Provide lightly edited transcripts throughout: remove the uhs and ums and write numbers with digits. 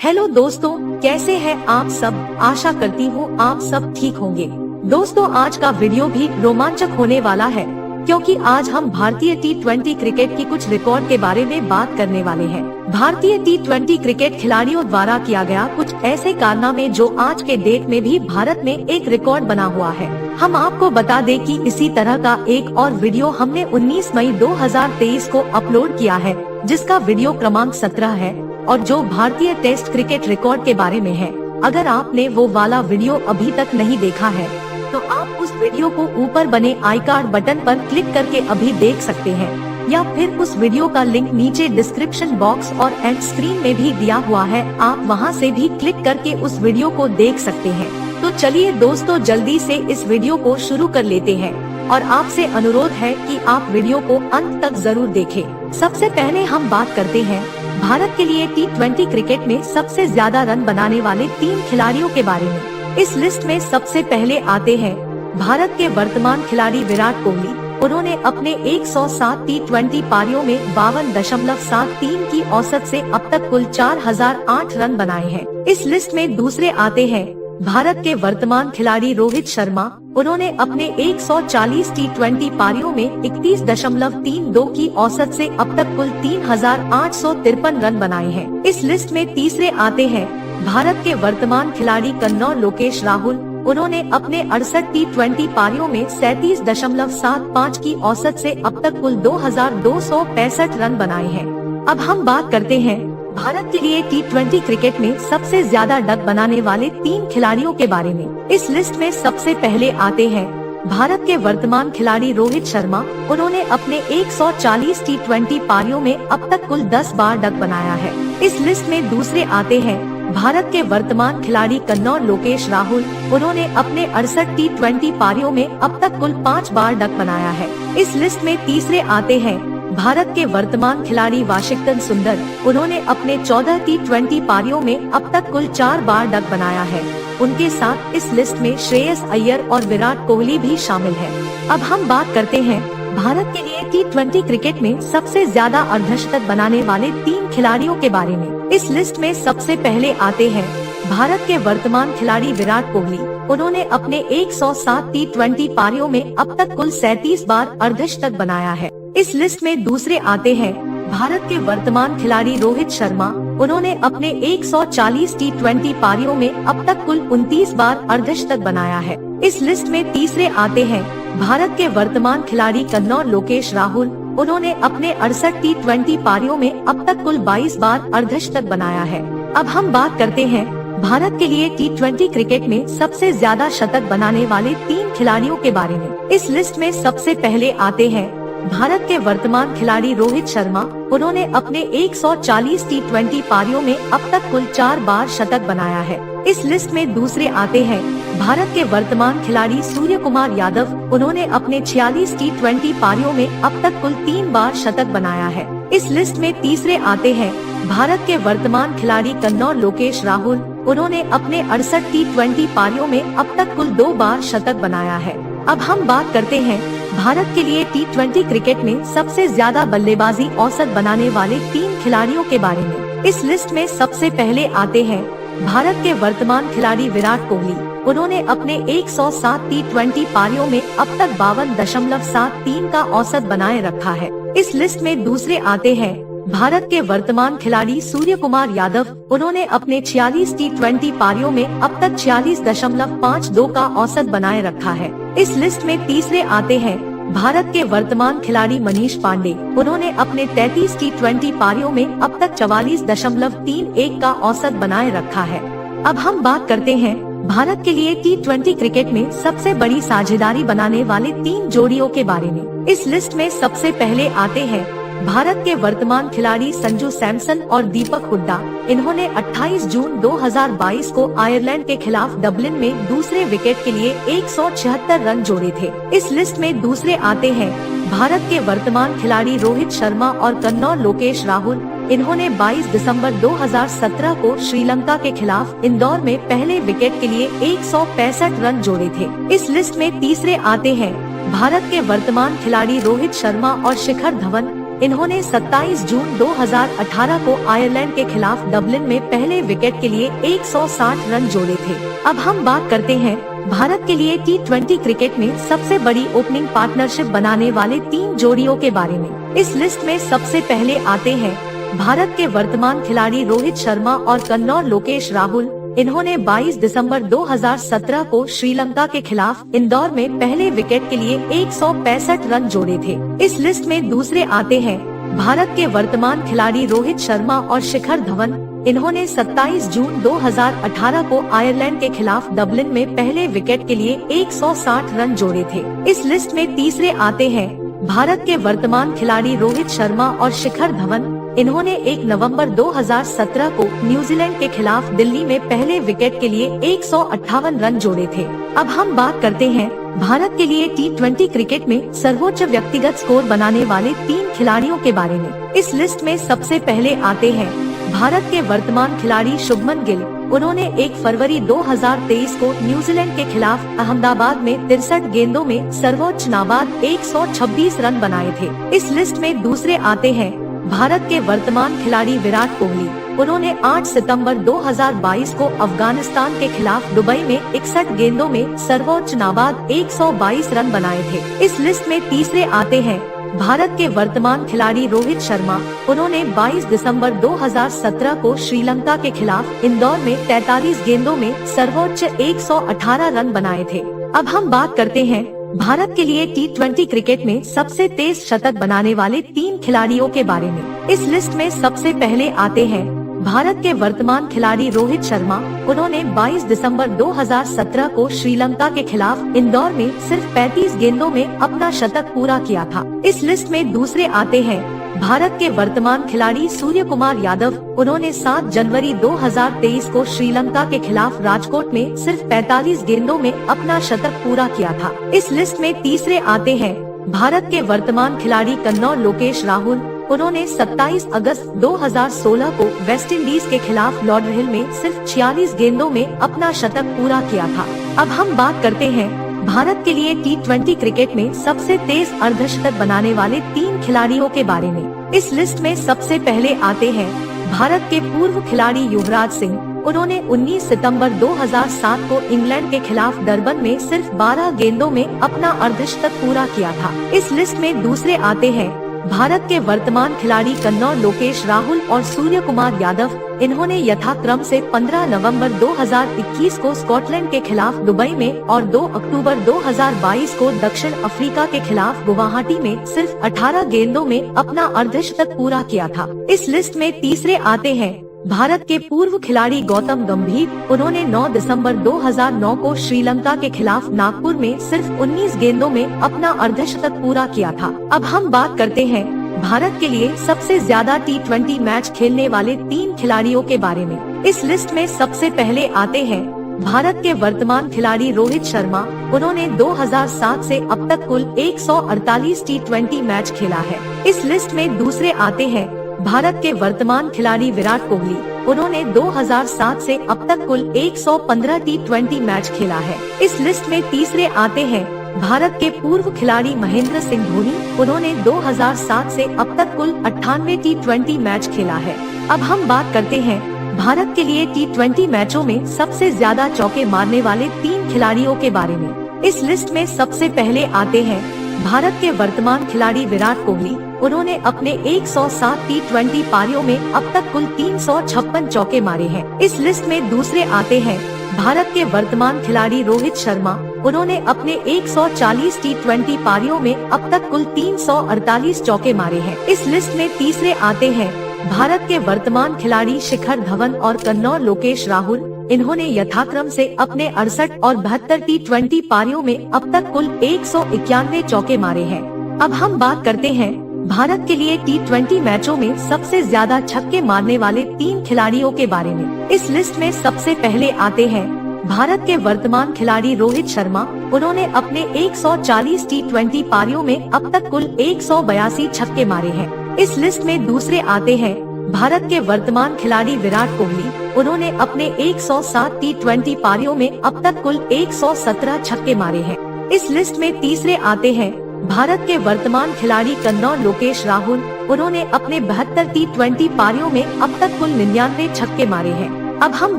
Hello दोस्तों, कैसे हैं आप सब। आशा करती हूँ आप सब ठीक होंगे। दोस्तों, आज का वीडियो भी रोमांचक होने वाला है क्योंकि आज हम भारतीय T20 क्रिकेट की कुछ रिकॉर्ड के बारे में बात करने वाले हैं। भारतीय T20 क्रिकेट खिलाड़ियों द्वारा किया गया कुछ ऐसे कारनामे जो आज के डेट में भी भारत में एक रिकॉर्ड बना हुआ है। हम आपको बता दें कि इसी तरह का एक और वीडियो हमने 19 मई 2023 को अपलोड किया है, जिसका वीडियो क्रमांक 17 है और जो भारतीय टेस्ट क्रिकेट रिकॉर्ड के बारे में है। अगर आपने वो वाला वीडियो अभी तक नहीं देखा है तो आप उस वीडियो को ऊपर बने आई कार्ड बटन पर क्लिक करके अभी देख सकते हैं, या फिर उस वीडियो का लिंक नीचे डिस्क्रिप्शन बॉक्स और एंड स्क्रीन में भी दिया हुआ है, आप वहां से भी क्लिक करके उस वीडियो को देख सकते हैं। तो चलिए दोस्तों, जल्दी से इस वीडियो को शुरू कर लेते हैं और आपसे अनुरोध है कि आप वीडियो को अंत तक जरूर देखें। सबसे पहले हम बात करते हैं भारत के लिए T20 क्रिकेट में सबसे ज्यादा रन बनाने वाले 3 खिलाड़ियों के बारे में। इस लिस्ट में सबसे पहले आते हैं भारत के वर्तमान खिलाड़ी विराट कोहली। उन्होंने अपने 107 T20 पारियों में 52.73 की औसत से अब तक कुल 4008 रन बनाए हैं। इस लिस्ट में दूसरे आते हैं भारत के वर्तमान खिलाड़ी रोहित शर्मा। उन्होंने अपने 140 T20 पारियों में 31.32 की औसत से अब तक कुल 3853 रन बनाए हैं। इस लिस्ट में तीसरे आते हैं भारत के वर्तमान खिलाड़ी कन्नौर लोकेश राहुल। उन्होंने अपने 68 T20 पारियों में 37.75 की औसत से अब तक कुल 2265 रन बनाए हैं। अब हम बात करते हैं भारत के लिए T20 क्रिकेट में सबसे ज्यादा डक बनाने वाले 3 खिलाड़ियों के बारे में। इस लिस्ट में सबसे पहले आते हैं भारत के वर्तमान खिलाड़ी रोहित शर्मा। उन्होंने अपने 140 T20 पारियों में अब तक कुल 10 बार डक बनाया है। इस लिस्ट में दूसरे आते हैं भारत के वर्तमान खिलाड़ी कन्नौर लोकेश राहुल। उन्होंने अपने 68 T20 पारियों में अब तक कुल 5 बार डक बनाया है। इस लिस्ट में तीसरे आते हैं भारत के वर्तमान खिलाड़ी वाशिंगटन सुंदर। उन्होंने अपने 14 T20 पारियों में अब तक कुल 4 बार डक बनाया है। उनके साथ इस लिस्ट में श्रेयस अय्यर और विराट कोहली भी शामिल है। अब हम बात करते हैं भारत के लिए T20 क्रिकेट में सबसे ज्यादा अर्धशतक बनाने वाले 3 खिलाड़ियों के बारे में। इस लिस्ट में सबसे पहले आते हैं भारत के वर्तमान खिलाड़ी विराट कोहली। उन्होंने अपने 107 T20 पारियों में अब तक कुल 37 बार अर्धशतक बनाया है। इस लिस्ट में दूसरे आते हैं भारत के वर्तमान खिलाड़ी रोहित शर्मा। उन्होंने अपने 140 T20 पारियों में अब तक कुल 29 बार अर्धशतक बनाया है। इस लिस्ट में तीसरे आते हैं भारत के वर्तमान खिलाड़ी कन्नौर लोकेश राहुल। उन्होंने अपने 68 T20 पारियों में अब तक कुल 22 बार अर्धशतक बनाया है। अब हम बात करते हैं भारत के लिए T20 क्रिकेट में सबसे ज्यादा शतक बनाने वाले 3 खिलाड़ियों के बारे में। इस लिस्ट में सबसे पहले आते हैं भारत के वर्तमान खिलाड़ी रोहित शर्मा। उन्होंने अपने 140 T20 पारियों में अब तक कुल 4 बार शतक बनाया है। इस लिस्ट में दूसरे आते हैं भारत के वर्तमान खिलाड़ी सूर्य कुमार यादव। उन्होंने अपने 46 T20 पारियों में अब तक कुल 3 बार शतक बनाया है। इस लिस्ट में तीसरे आते हैं भारत के वर्तमान खिलाड़ी कन्नौर लोकेश राहुल। उन्होंने अपने 68 T20 पारियों में अब तक कुल 2 बार शतक बनाया है। अब हम बात करते हैं भारत के लिए T20 क्रिकेट में सबसे ज्यादा बल्लेबाजी औसत बनाने वाले 3 खिलाड़ियों के बारे में। इस लिस्ट में सबसे पहले आते हैं भारत के वर्तमान खिलाड़ी विराट कोहली। उन्होंने अपने 107 T20 पारियों में अब तक 52.73 का औसत बनाए रखा है। इस लिस्ट में दूसरे आते हैं भारत के वर्तमान खिलाड़ी सूर्य कुमार यादव। उन्होंने अपने 46 T20 पारियों में अब तक 46.52 का औसत बनाए रखा है। इस लिस्ट में तीसरे आते हैं भारत के वर्तमान खिलाड़ी मनीष पांडे। उन्होंने अपने 33 T20 पारियों में अब तक 44.31 का औसत बनाए रखा है। अब हम बात करते हैं भारत के लिए T20 क्रिकेट में सबसे बड़ी साझेदारी बनाने वाले 3 जोड़ियों के बारे में। इस लिस्ट में सबसे पहले आते हैं भारत के वर्तमान खिलाड़ी संजू सैमसन और दीपक हुड्डा। इन्होंने 28 जून 2022 को आयरलैंड के खिलाफ डबलिन में दूसरे विकेट के लिए 176 रन जोड़े थे। इस लिस्ट में दूसरे आते हैं भारत के वर्तमान खिलाड़ी रोहित शर्मा और कन्नौर लोकेश राहुल। इन्होंने 22 दिसंबर 2017 को श्रीलंका के खिलाफ इंदौर में पहले विकेट के लिए 165 रन जोड़े थे। इस लिस्ट में तीसरे आते हैं भारत के वर्तमान खिलाड़ी रोहित शर्मा और शिखर धवन। इन्होंने 27 जून 2018 को आयरलैंड के खिलाफ डबलिन में पहले विकेट के लिए 160 रन जोड़े थे। अब हम बात करते हैं भारत के लिए T20 क्रिकेट में सबसे बड़ी ओपनिंग पार्टनरशिप बनाने वाले 3 जोड़ियों के बारे में। इस लिस्ट में सबसे पहले आते हैं भारत के वर्तमान खिलाड़ी रोहित शर्मा और कन्नौर लोकेश राहुल। इन्होंने 22 दिसंबर 2017 को श्रीलंका के खिलाफ इंदौर में पहले विकेट के लिए 165 रन जोड़े थे। इस लिस्ट में दूसरे आते हैं भारत के वर्तमान खिलाड़ी रोहित शर्मा और शिखर धवन। इन्होंने 27 जून 2018 को आयरलैंड के खिलाफ डबलिन में पहले विकेट के लिए 160 रन जोड़े थे। इस लिस्ट में तीसरे आते हैं भारत के वर्तमान खिलाड़ी रोहित शर्मा और शिखर धवन। इन्होंने 1 नवंबर 2017 को न्यूजीलैंड के खिलाफ दिल्ली में पहले विकेट के लिए 158 रन जोड़े थे। अब हम बात करते हैं भारत के लिए T20 क्रिकेट में सर्वोच्च व्यक्तिगत स्कोर बनाने वाले 3 खिलाड़ियों के बारे में। इस लिस्ट में सबसे पहले आते हैं भारत के वर्तमान खिलाड़ी शुभमन गिल। उन्होंने 1 फरवरी 2023 को न्यूजीलैंड के खिलाफ अहमदाबाद में 63 गेंदों में सर्वोच्च नाबाद 126 रन बनाए थे। इस लिस्ट में दूसरे आते हैं भारत के वर्तमान खिलाड़ी विराट कोहली। उन्होंने 8 सितंबर 2022 को अफगानिस्तान के खिलाफ दुबई में 61 गेंदों में सर्वोच्च नाबाद 122 रन बनाए थे। इस लिस्ट में तीसरे आते हैं भारत के वर्तमान खिलाड़ी रोहित शर्मा। उन्होंने 22 दिसंबर 2017 को श्रीलंका के खिलाफ इंदौर में 43 गेंदों में सर्वोच्च 118 रन बनाए थे। अब हम बात करते हैं भारत के लिए T20 क्रिकेट में सबसे तेज शतक बनाने वाले 3 खिलाड़ियों के बारे में। इस लिस्ट में सबसे पहले आते हैं भारत के वर्तमान खिलाड़ी रोहित शर्मा। उन्होंने 22 दिसंबर 2017 को श्रीलंका के खिलाफ इंदौर में सिर्फ 35 गेंदों में अपना शतक पूरा किया था। इस लिस्ट में दूसरे आते हैं भारत के वर्तमान खिलाड़ी सूर्य कुमार यादव। उन्होंने 7 जनवरी 2023 को श्रीलंका के खिलाफ राजकोट में सिर्फ 45 गेंदों में अपना शतक पूरा किया था। इस लिस्ट में तीसरे आते हैं भारत के वर्तमान खिलाड़ी कन्नौर लोकेश राहुल। उन्होंने 27 अगस्त 2016 को वेस्ट इंडीज के खिलाफ लॉर्डरहिल में सिर्फ 46 गेंदों में अपना शतक पूरा किया था। अब हम बात करते हैं भारत के लिए T20 क्रिकेट में सबसे तेज अर्धशतक बनाने वाले 3 खिलाड़ियों के बारे में। इस लिस्ट में सबसे पहले आते हैं भारत के पूर्व खिलाड़ी युवराज सिंह। उन्होंने 19 सितंबर 2007 को इंग्लैंड के खिलाफ डरबन में सिर्फ 12 गेंदों में अपना अर्धशतक पूरा किया था। इस लिस्ट में दूसरे आते हैं भारत के वर्तमान खिलाड़ी कन्नौर लोकेश राहुल और सूर्य कुमार यादव। इन्होंने यथाक्रम से 15 नवंबर 2021 को स्कॉटलैंड के खिलाफ दुबई में और 2 अक्टूबर 2022 को दक्षिण अफ्रीका के खिलाफ गुवाहाटी में सिर्फ 18 गेंदों में अपना अर्धशतक पूरा किया था। इस लिस्ट में तीसरे आते हैं भारत के पूर्व खिलाड़ी गौतम गंभीर। उन्होंने 9 दिसंबर 2009 को श्रीलंका के खिलाफ नागपुर में सिर्फ 19 गेंदों में अपना अर्धशतक पूरा किया था। अब हम बात करते हैं भारत के लिए सबसे ज्यादा T20 मैच खेलने वाले 3 खिलाड़ियों के बारे में। इस लिस्ट में सबसे पहले आते हैं भारत के वर्तमान खिलाड़ी रोहित शर्मा। उन्होंने 2007 से अब तक कुल 148 T20 मैच खेला है। इस लिस्ट में दूसरे आते हैं भारत के वर्तमान खिलाड़ी विराट कोहली। उन्होंने 2007 से अब तक कुल 115 T20 मैच खेला है। इस लिस्ट में तीसरे आते हैं भारत के पूर्व खिलाड़ी महेंद्र सिंह धोनी। उन्होंने 2007 से अब तक कुल 98 T20 मैच खेला है। अब हम बात करते हैं भारत के लिए T20 मैचों में सबसे ज्यादा चौके मारने वाले 3 खिलाड़ियों के बारे में। इस लिस्ट में सबसे पहले आते हैं भारत के वर्तमान खिलाड़ी विराट कोहली। उन्होंने अपने 107 T20 पारियों में अब तक कुल 356 चौके मारे हैं। इस लिस्ट में दूसरे आते हैं भारत के वर्तमान खिलाड़ी रोहित शर्मा। उन्होंने अपने 140 T20 पारियों में अब तक कुल 348 चौके मारे हैं। इस लिस्ट में तीसरे आते हैं भारत के वर्तमान खिलाड़ी शिखर धवन और कन्नौर लोकेश राहुल। इन्होंने यथाक्रम से अपने 68 और 72 T20 पारियों में अब तक कुल 191 चौके मारे हैं। अब हम बात करते हैं भारत के लिए T20 मैचों में सबसे ज्यादा छक्के मारने वाले 3 खिलाड़ियों के बारे में। इस लिस्ट में सबसे पहले आते हैं भारत के वर्तमान खिलाड़ी रोहित शर्मा। उन्होंने अपने 140 T20 पारियों में अब तक कुल 182 छक्के मारे हैं। इस लिस्ट में दूसरे आते हैं भारत के वर्तमान खिलाड़ी विराट कोहली। उन्होंने अपने 107 T20 पारियों में अब तक कुल 117 छक्के मारे हैं। इस लिस्ट में तीसरे आते हैं भारत के वर्तमान खिलाड़ी कन्नौर लोकेश राहुल, उन्होंने अपने 72 T20 पारियों में अब तक कुल 99 छक्के मारे हैं। अब हम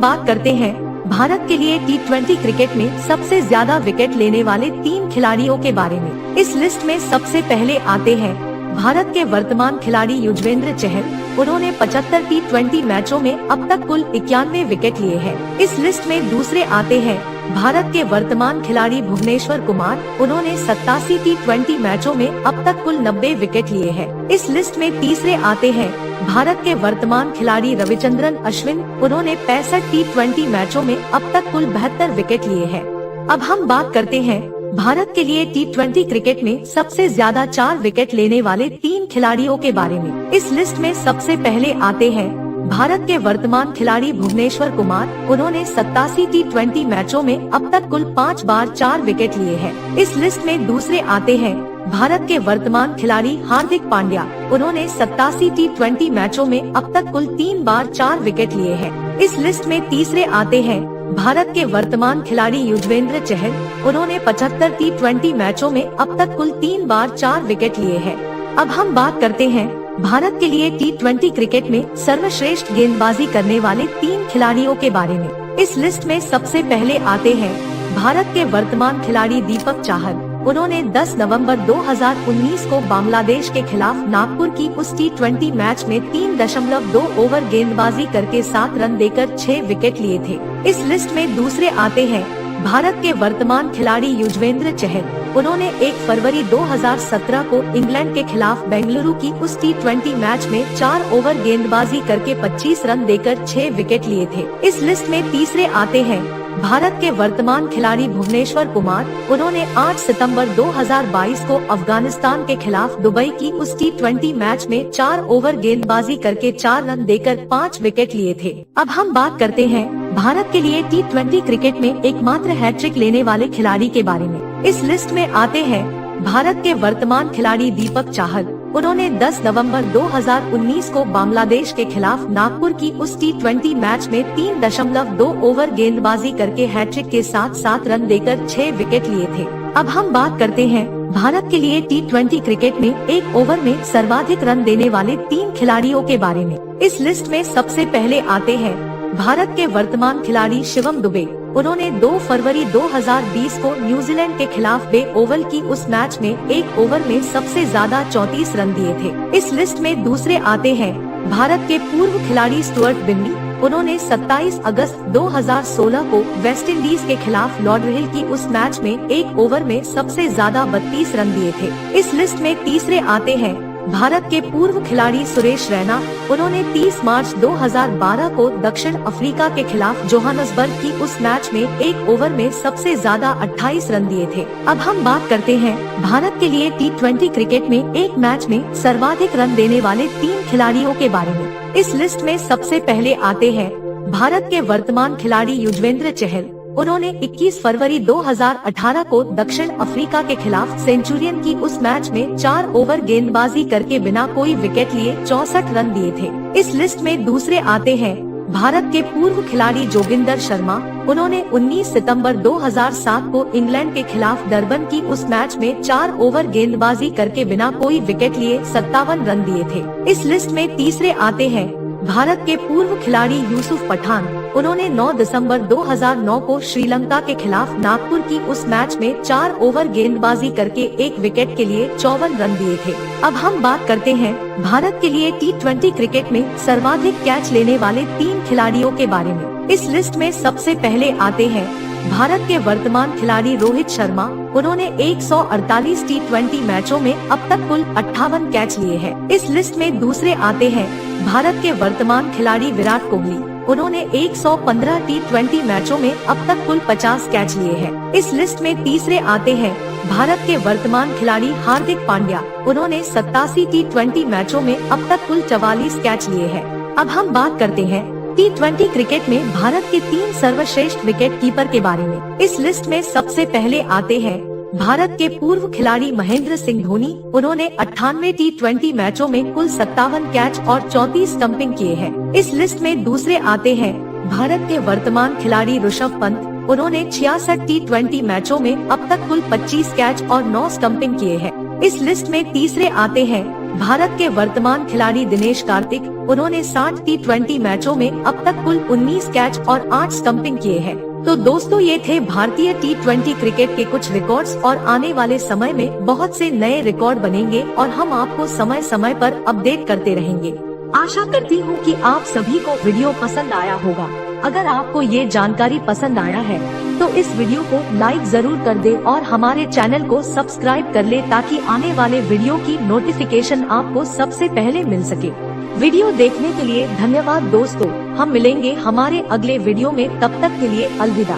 बात करते हैं भारत के लिए T20 क्रिकेट में सबसे ज्यादा विकेट लेने वाले 3 खिलाड़ियों के बारे में। इस लिस्ट में सबसे पहले आते हैं भारत के वर्तमान खिलाड़ी युजवेंद्र चहल, उन्होंने 75 T20 मैचों में अब तक कुल 91 विकेट लिए हैं। इस लिस्ट में दूसरे आते हैं भारत के वर्तमान खिलाड़ी भुवनेश्वर कुमार, उन्होंने 87 T20 मैचों में अब तक कुल 90 विकेट लिए हैं। इस लिस्ट में तीसरे आते हैं भारत के वर्तमान खिलाड़ी रविचंद्रन अश्विन, उन्होंने 65 T20 मैचों में अब तक कुल 72 विकेट लिए हैं। अब हम बात करते हैं भारत के लिए T20 क्रिकेट में सबसे ज्यादा 4 विकेट लेने वाले 3 खिलाड़ियों के बारे में। इस लिस्ट में सबसे पहले आते हैं भारत के वर्तमान खिलाड़ी भुवनेश्वर कुमार, उन्होंने 87 T20 मैचों में अब तक कुल 5 बार 4 विकेट लिए हैं। इस लिस्ट में दूसरे आते हैं भारत के वर्तमान खिलाड़ी हार्दिक पांड्या, उन्होंने 87 T20 मैचों में अब तक कुल 3 बार 4 विकेट लिए हैं। इस लिस्ट में तीसरे आते हैं भारत के वर्तमान खिलाड़ी युजवेंद्र चहल, उन्होंने 75 T20 मैचों में अब तक कुल 3 बार 4 विकेट लिए हैं। अब हम बात करते हैं भारत के लिए T20 क्रिकेट में सर्वश्रेष्ठ गेंदबाजी करने वाले 3 खिलाड़ियों के बारे में। इस लिस्ट में सबसे पहले आते हैं भारत के वर्तमान खिलाड़ी दीपक चाहर, उन्होंने 10 नवंबर 2019 को बांग्लादेश के खिलाफ नागपुर की उस T20 मैच में 3.2 ओवर गेंदबाजी करके 7 रन देकर 6 विकेट लिए थे। इस लिस्ट में दूसरे आते हैं भारत के वर्तमान खिलाड़ी युजवेंद्र चहल, उन्होंने 1 फरवरी 2017 को इंग्लैंड के खिलाफ बेंगलुरु की उस T20 मैच में 4 ओवर गेंदबाजी करके 25 रन देकर 6 विकेट लिए थे। इस लिस्ट में तीसरे आते हैं भारत के वर्तमान खिलाड़ी भुवनेश्वर कुमार, उन्होंने 8 सितंबर 2022 को अफगानिस्तान के खिलाफ दुबई की उस T20 मैच में 4 ओवर गेंदबाजी करके 4 रन देकर 5 विकेट लिए थे। अब हम बात करते हैं भारत के लिए T20 क्रिकेट में एकमात्र हैट्रिक लेने वाले खिलाड़ी के बारे में। इस लिस्ट में आते हैं भारत के वर्तमान खिलाड़ी दीपक चाहर, उन्होंने 10 नवंबर 2019 को बांग्लादेश के खिलाफ नागपुर की उस T20 मैच में 3.2 ओवर गेंदबाजी करके हैट्रिक के साथ 7 रन देकर 6 विकेट लिए थे। अब हम बात करते हैं भारत के लिए T20 क्रिकेट में 1 ओवर में सर्वाधिक रन देने वाले 3 खिलाड़ियों के बारे में। इस लिस्ट में सबसे पहले आते हैं भारत के वर्तमान खिलाड़ी शिवम दुबे, उन्होंने 2 फरवरी 2020 को न्यूजीलैंड के खिलाफ बे ओवल की उस मैच में 1 ओवर में सबसे ज्यादा 34 रन दिए थे। इस लिस्ट में दूसरे आते हैं भारत के पूर्व खिलाड़ी स्टुअर्ट बिन्नी, उन्होंने 27 अगस्त 2016 को वेस्टइंडीज के खिलाफ लॉर्डरहिल की उस मैच में 1 ओवर में सबसे ज्यादा 32 रन दिए थे। इस लिस्ट में तीसरे आते हैं भारत के पूर्व खिलाड़ी सुरेश रैना, उन्होंने 30 मार्च 2012 को दक्षिण अफ्रीका के खिलाफ जोहान्सबर्ग की उस मैच में 1 ओवर में सबसे ज्यादा 28 रन दिए थे। अब हम बात करते हैं भारत के लिए T20 क्रिकेट में एक मैच में सर्वाधिक रन देने वाले 3 खिलाड़ियों के बारे में। इस लिस्ट में सबसे पहले आते हैं भारत के वर्तमान खिलाड़ी युजवेंद्र चहल, उन्होंने 21 फरवरी 2018 को दक्षिण अफ्रीका के खिलाफ सेंचुरियन की उस मैच में 4 ओवर गेंदबाजी करके बिना कोई विकेट लिए 64 रन दिए थे। इस लिस्ट में दूसरे आते हैं भारत के पूर्व खिलाड़ी जोगिंदर शर्मा, उन्होंने 19 सितंबर 2007 को इंग्लैंड के खिलाफ डरबन की उस मैच में 4 ओवर गेंदबाजी करके बिना कोई विकेट लिए 57 रन दिए थे। इस लिस्ट में तीसरे आते हैं भारत के पूर्व खिलाड़ी यूसुफ पठान, उन्होंने 9 दिसंबर 2009 को श्रीलंका के खिलाफ नागपुर की उस मैच में 4 ओवर गेंदबाजी करके 1 विकेट के लिए 54 रन दिए थे। अब हम बात करते हैं भारत के लिए T20 क्रिकेट में सर्वाधिक कैच लेने वाले 3 खिलाड़ियों के बारे में। इस लिस्ट में सबसे पहले आते हैं भारत के वर्तमान खिलाड़ी रोहित शर्मा, उन्होंने 148 T20 मैचों में अब तक कुल 58 कैच लिए हैं। इस लिस्ट में दूसरे आते हैं भारत के वर्तमान खिलाड़ी विराट कोहली, उन्होंने 115 T20 मैचों में अब तक कुल 50 कैच लिए हैं। इस लिस्ट में तीसरे आते हैं भारत के वर्तमान खिलाड़ी हार्दिक पांड्या, उन्होंने 87 T20 मैचों में अब तक कुल 44 कैच लिए हैं। अब हम बात करते हैं T20 क्रिकेट में भारत के 3 सर्वश्रेष्ठ विकेट कीपर के बारे में। इस लिस्ट में सबसे पहले आते हैं भारत के पूर्व खिलाड़ी महेंद्र सिंह धोनी, उन्होंने 98 T20 मैचों में कुल 57 कैच और 34 स्टंपिंग किए हैं। इस लिस्ट में दूसरे आते हैं भारत के वर्तमान खिलाड़ी ऋषभ पंत, उन्होंने 66 T20 मैचों में अब तक कुल 25 कैच और 9 स्टंपिंग किए हैं। इस लिस्ट में तीसरे आते हैं भारत के वर्तमान खिलाड़ी दिनेश कार्तिक। उन्होंने 60 T20 मैचों में अब तक कुल 19 कैच और 8 स्टंपिंग किए हैं। तो दोस्तों, ये थे भारतीय T20 क्रिकेट के कुछ रिकॉर्ड्स और आने वाले समय में बहुत से नए रिकॉर्ड बनेंगे और हम आपको समय समय पर अपडेट करते रहेंगे। आशा करती हूँ कि आप सभी को वीडियो पसंद आया होगा। अगर आपको ये जानकारी पसंद आया है तो इस वीडियो को लाइक जरूर कर दे और हमारे चैनल को सब्सक्राइब कर ले ताकि आने वाले वीडियो की नोटिफिकेशन आपको सबसे पहले मिल सके। वीडियो देखने के लिए धन्यवाद दोस्तों। हम मिलेंगे हमारे अगले वीडियो में, तब तक के लिए अलविदा।